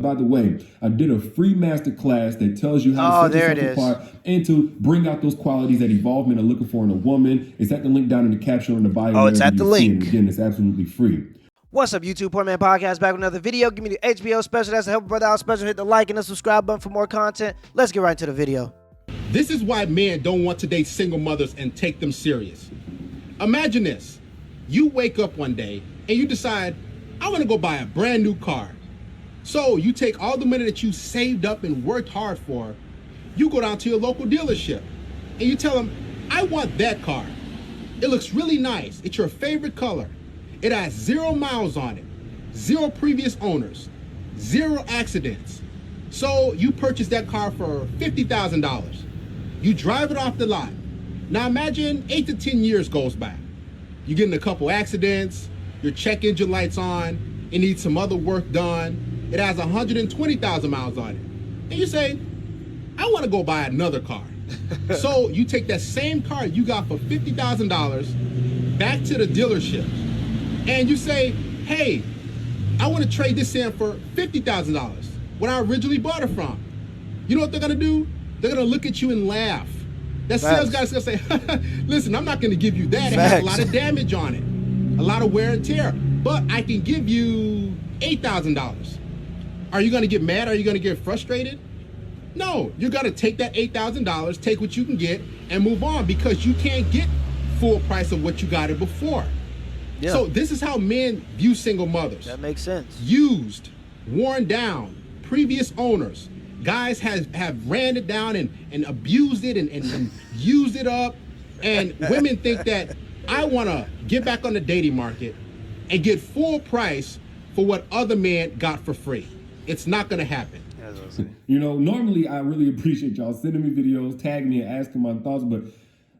By the way, I did a free masterclass that tells you how to set yourself apart and to bring out those qualities that evolved men are looking for in a woman. It's at the link down in the caption on the bio. Oh, it's at the link. And again, it's absolutely free. What's up, YouTube? Poor Man Podcast back with another video. Give me the HBO special. That's to help a brother out special. Hit the like and the subscribe button for more content. Let's get right into the video. This is why men don't want to date single mothers and take them serious. Imagine this. You wake up one day and you decide, I want to go buy a brand new car. So you take all the money that you saved up and worked hard for, you go down to your local dealership and you tell them, I want that car. It looks really nice. It's your favorite color. It has 0 miles on it, 0 previous owners, 0 accidents. So you purchase that car for $50,000. You drive it off the lot. Now imagine 8 to 10 years goes by. You get in a couple accidents, your check engine light's on, it needs some other work done. It has 120,000 miles on it. And you say, I want to go buy another car. So you take that same car you got for $50,000 back to the dealership. And you say, hey, I want to trade this in for $50,000 when I originally bought it from. You know what they're going to do? They're going to look at you and laugh. That sales guy's going to say, listen, I'm not going to give you that. It has a lot of damage on it, a lot of wear and tear, but I can give you $8,000. Are you going to get mad? Are you going to get frustrated? No, you're going to take that $8,000, take what you can get, and move on because you can't get full price of what you got it before. Yeah. So this is how men view single mothers. That makes sense. Used, worn down, previous owners. Guys have ran it down and abused it and used it up. And women think that I want to get back on the dating market and get full price for what other men got for free. It's not going to happen. You know, normally I really appreciate y'all sending me videos, tagging me, and asking my thoughts, but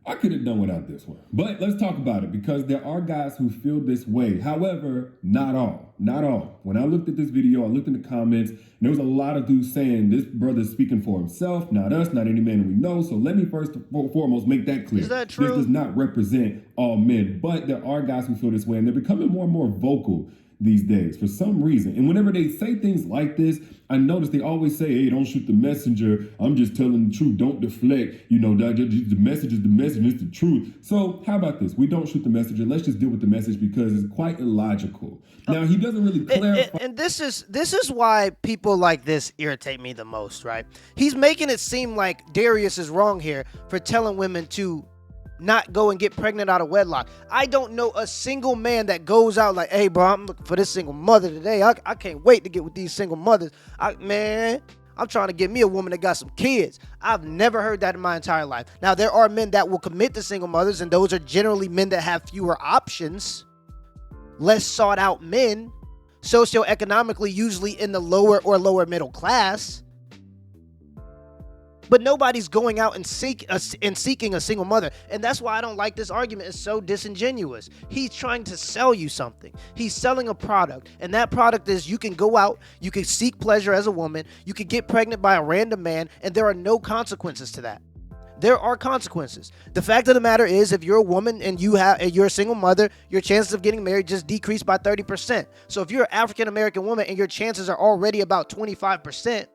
I could have done without this one. But let's talk about it because there are guys who feel this way. However, not all. Not all. When I looked at this video, I looked in the comments, and there was a lot of dudes saying this brother's speaking for himself, not us, not any man we know. So let me first and foremost make that clear. Is that true? This does not represent all men, but there are guys who feel this way, and they're becoming more and more vocal these days for some reason. And whenever they say things like this, I notice they always say, hey, don't shoot the messenger. I'm just telling the truth. Don't deflect. You know, the message is the message. It's the truth. So how about this? We don't shoot the messenger. Let's just deal with the message because it's quite illogical. Now, he doesn't really clarify. And this is why people like this irritate me the most, right? He's making it seem like Darius is wrong here for telling women to not go and get pregnant out of wedlock. I don't know a single man that goes out like, hey, bro, I'm looking for this single mother today. I can't wait to get with these single mothers. Man, I'm trying to get me a woman that got some kids. I've never heard that in my entire life. Now, there are men that will commit to single mothers, and those are generally men that have fewer options, less sought out men, socioeconomically usually in the lower or lower middle class. But nobody's going out and seeking a single mother. And that's why I don't like this argument. It's so disingenuous. He's trying to sell you something. He's selling a product. And that product is you can go out, you can seek pleasure as a woman, you can get pregnant by a random man, and there are no consequences to that. There are consequences. The fact of the matter is, if you're a woman and you're a single mother, your chances of getting married just decrease by 30%. So if you're an African-American woman and your chances are already about 25%,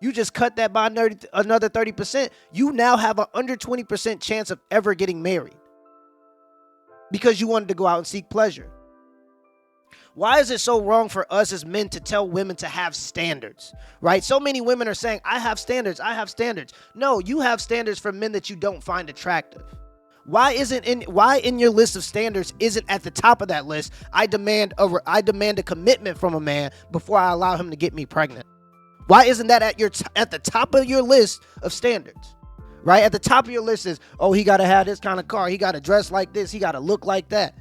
you just cut that by another 30%. You now have an under 20% chance of ever getting married because you wanted to go out and seek pleasure. Why is it so wrong for us as men to tell women to have standards, right? So many women are saying, I have standards, I have standards. No, you have standards for men that you don't find attractive. Why in your list of standards isn't at the top of that list, I demand a commitment from a man before I allow him to get me pregnant? Why isn't that at the top of your list of standards, right? At the top of your list is, oh, he got to have this kind of car. He got to dress like this. He got to look like that.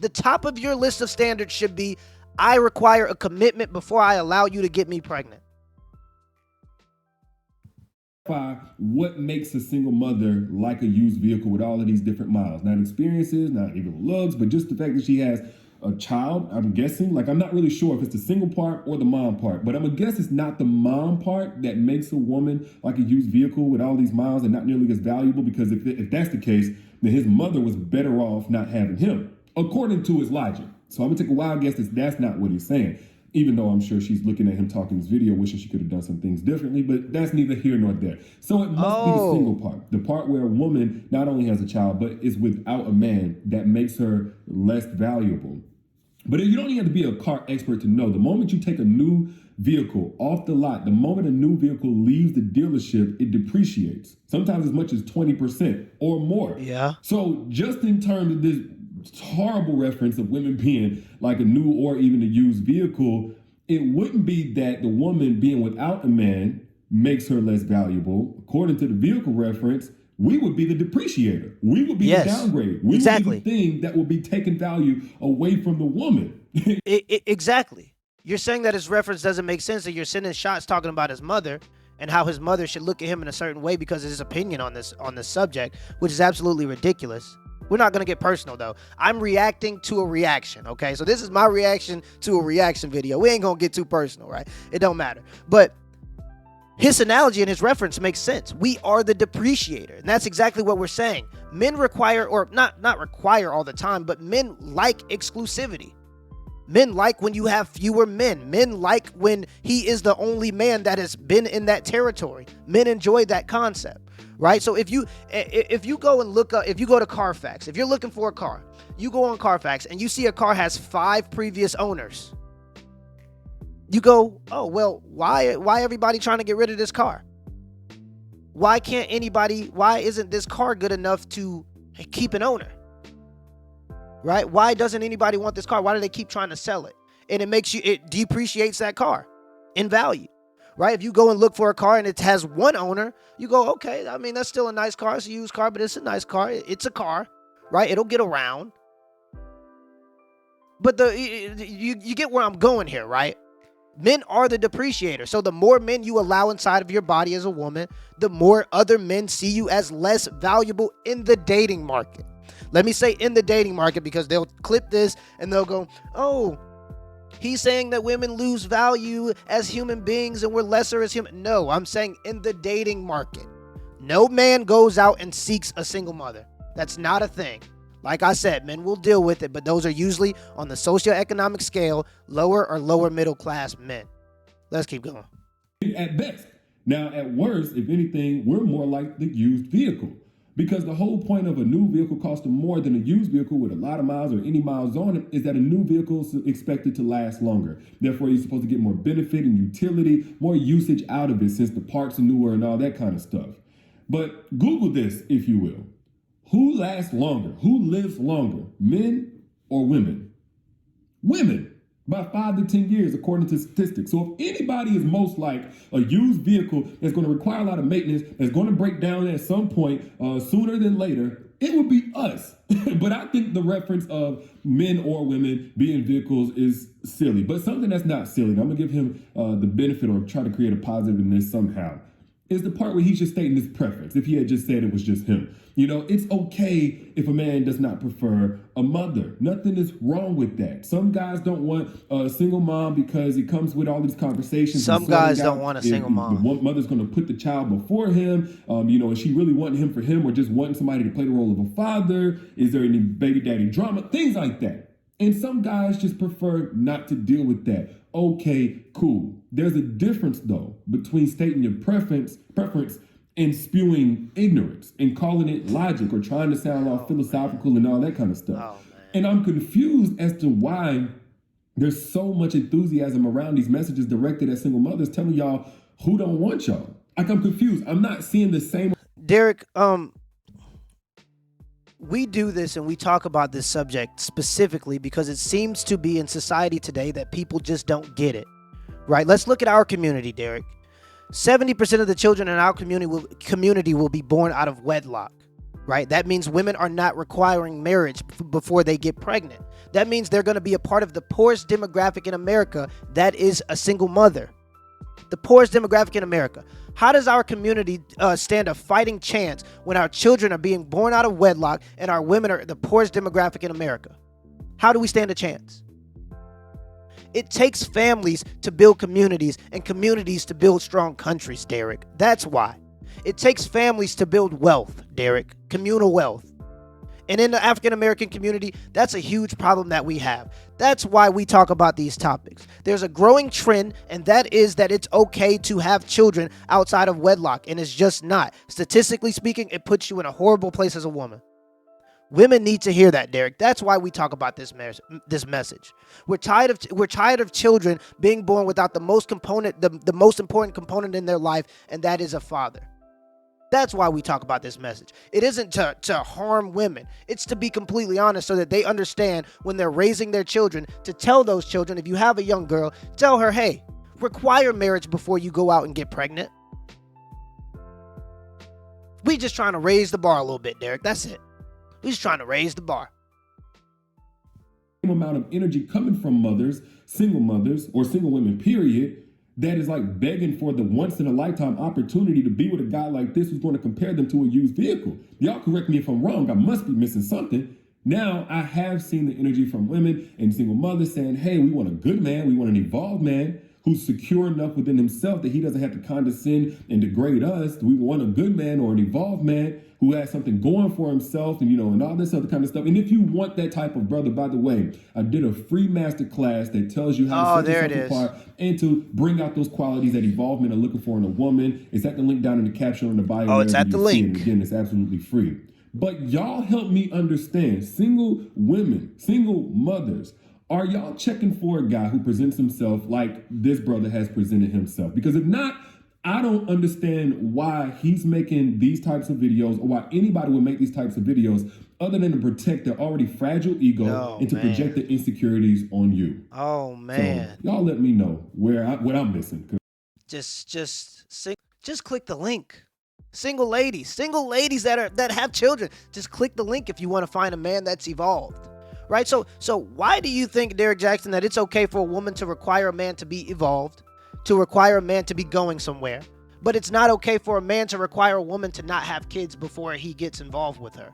The top of your list of standards should be, I require a commitment before I allow you to get me pregnant. What makes a single mother like a used vehicle with all of these different miles? Not experiences, not even looks, but just the fact that she has a child, I'm guessing. Like, I'm not really sure if it's the single part or the mom part, but I'm gonna guess it's not the mom part that makes a woman like a used vehicle with all these miles and not nearly as valuable, because if that's the case, then his mother was better off not having him, according to his logic. So I'm gonna take a wild guess that that's not what he's saying. Even though I'm sure she's looking at him talking this video, wishing she could have done some things differently, but that's neither here nor there. So it must be the single part, the part where a woman not only has a child, but is without a man, that makes her less valuable. But you don't even have to be a car expert to know, the moment you take a new vehicle off the lot, the moment a new vehicle leaves the dealership, it depreciates, sometimes as much as 20% or more. Yeah. So just in terms of this horrible reference of women being like a new or even a used vehicle, it wouldn't be that the woman being without a man makes her less valuable. According to the vehicle reference, we would be the depreciator. We would be the downgrade. We would be the thing that will be taking value away from the woman. Exactly. You're saying that his reference doesn't make sense, and you're sending shots talking about his mother and how his mother should look at him in a certain way because of his opinion on this subject, which is absolutely ridiculous. We're not going to get personal, though. I'm reacting to a reaction, okay? So this is my reaction to a reaction video. We ain't going to get too personal, right? It don't matter. But his analogy and his reference makes sense. We are the depreciator, and that's exactly what we're saying. Men require, or not require all the time, but men like exclusivity. Men like when you have fewer men. Men like when he is the only man that has been in that territory. Men enjoy that concept. Right? So if you go and look up, if you go to Carfax, if you're looking for a car, you go on Carfax and you see a car has 5 previous owners. You go, oh, well, why everybody trying to get rid of this car? Why isn't this car good enough to keep an owner? Right? Why doesn't anybody want this car? Why do they keep trying to sell it? And it depreciates that car in value. Right? If you go and look for a car and it has one owner, you go, okay, I mean, that's still a nice car. It's a used car, but it's a nice car. It's a car, right? It'll get around. But you get where I'm going here, right? Men are the depreciator. So the more men you allow inside of your body as a woman, the more other men see you as less valuable in the dating market. Let me say in the dating market, because they'll clip this and they'll go, oh, he's saying that women lose value as human beings and we're lesser as human. No, I'm saying in the dating market. No man goes out and seeks a single mother. That's not a thing. Like I said, men will deal with it, but those are usually on the socioeconomic scale, lower or lower middle class men. Let's keep going. At best. Now, at worst, if anything, we're more like the used vehicle. Because the whole point of a new vehicle costing more than a used vehicle with a lot of miles or any miles on it is that a new vehicle is expected to last longer. Therefore, you're supposed to get more benefit and utility, more usage out of it since the parts are newer and all that kind of stuff. But Google this, if you will. Who lasts longer? Who lives longer? Men or women? Women. About 5 to 10 years, according to statistics. So if anybody is most like a used vehicle that's going to require a lot of maintenance, that's going to break down at some point sooner than later, it would be us. But I think the reference of men or women being vehicles is silly. But something that's not silly, and I'm going to give him the benefit or try to create a positive in this somehow, is the part where he's just stating his preference. If he had just said it was just him. You know, it's okay if a man does not prefer a mother. Nothing is wrong with that. Some guys don't want a single mom because it comes with all these conversations. Some guys don't want a single mom. The mother's going to put the child before him. Is she really wanting him for him or just wanting somebody to play the role of a father? Is there any baby daddy drama? Things like that. And some guys just prefer not to deal with that. Okay, cool. There's a difference, though, between stating your preference and spewing ignorance and calling it logic or trying to sound all philosophical and all that kind of stuff. And I'm confused as to why there's so much enthusiasm around these messages directed at single mothers telling y'all who don't want y'all. Like, I'm confused. I'm not seeing the same. Derrick, we do this and we talk about this subject specifically because it seems to be in society today that people just don't get it, right? Let's look at our community, Derrick. 70% of the children in our community will be born out of wedlock, right? That means women are not requiring marriage before they get pregnant. That means they're going to be a part of the poorest demographic in America that is a single mother. The poorest demographic in America. How does our community stand a fighting chance when our children are being born out of wedlock and our women are the poorest demographic in America? How do we stand a chance? It takes families to build communities and communities to build strong countries, Derrick. That's why. It takes families to build wealth, Derrick. Communal wealth. And in the African American community, that's a huge problem that we have. That's why we talk about these topics. There's a growing trend, and that is that it's okay to have children outside of wedlock, and it's just not. Statistically speaking, it puts you in a horrible place as a woman. Women need to hear that, Derrick. That's why we talk about this message. We're tired of children being born without the most important component in their life, and that is a father. That's why we talk about this message. It isn't to harm women. It's to be completely honest so that they understand when they're raising their children, to tell those children, if you have a young girl, tell her, hey, require marriage before you go out and get pregnant. We just trying to raise the bar a little bit, Derrick. That's it. We just trying to raise the bar. Amount of energy coming from mothers, or single women, period, that is like begging for the once in a lifetime opportunity to be with a guy like this who's going to compare them to a used vehicle. Y'all correct me if I'm wrong. I must be missing something. Now, I have seen the energy from women and single mothers saying, hey, we want a good man. We want an evolved man who's secure enough within himself that he doesn't have to condescend and degrade us. We want a good man or an evolved man who has something going for himself and all this other kind of stuff. And if you want that type of brother, by the way, I did a free master class that tells you how to set yourself apart and to bring out those qualities that evolved men are looking for in a woman. It's at the link down in the caption on the bio. Oh, it's at the link. And again, it's absolutely free. But y'all help me understand, single women, single mothers, are y'all checking for a guy who presents himself like this brother has presented himself? Because if not, I don't understand why he's making these types of videos, or why anybody would make these types of videos other than to protect their already fragile ego and to project the insecurities on you. Oh, man. So y'all let me know what I'm missing. Just click the link. Single ladies that have children, just click the link if you want to find a man that's evolved. Right? So why do you think, Derrick Jaxn, that it's okay for a woman to require a man to be evolved, to require a man to be going somewhere, but it's not okay for a man to require a woman to not have kids before he gets involved with her?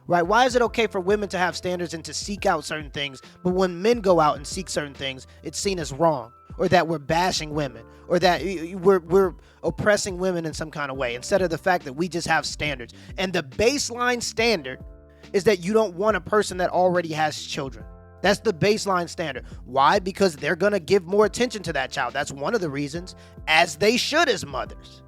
Right? Why is it okay for women to have standards and to seek out certain things, but when men go out and seek certain things, it's seen as wrong, or that we're bashing women, or that we're oppressing women in some kind of way, instead of the fact that we just have standards? And the baseline standard is that you don't want a person that already has children. That's the baseline standard. Why? Because they're going to give more attention to that child. That's one of the reasons, as they should as mothers.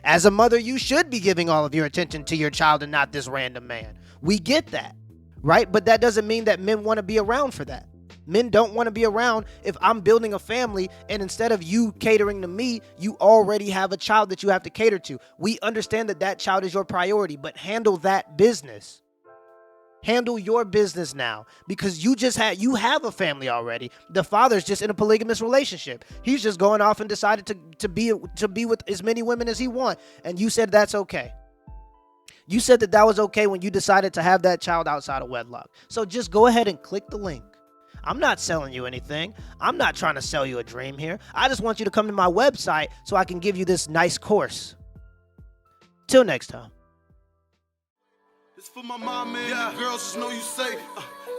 As a mother, you should be giving all of your attention to your child and not this random man. We get that, right? But that doesn't mean that men want to be around for that. Men don't want to be around if I'm building a family and instead of you catering to me, you already have a child that you have to cater to. We understand that that child is your priority, but handle that business. Handle your business now, because you have a family already. The father's just in a polygamous relationship. He's just going off and decided to be with as many women as he wants. And you said that's okay. You said that was okay when you decided to have that child outside of wedlock. So just go ahead and click the link. I'm not selling you anything. I'm not trying to sell you a dream here. I just want you to come to my website so I can give you this nice course. Till next time. It's for my mom and girls, just know you safe.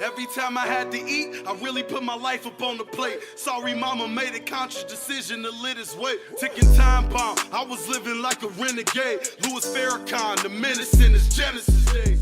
Every time I had to eat, I really put my life up on the plate. Sorry, mama, made a conscious decision to live this way. Ticking time bomb, I was living like a renegade. Louis Farrakhan, the menace in his Genesis days.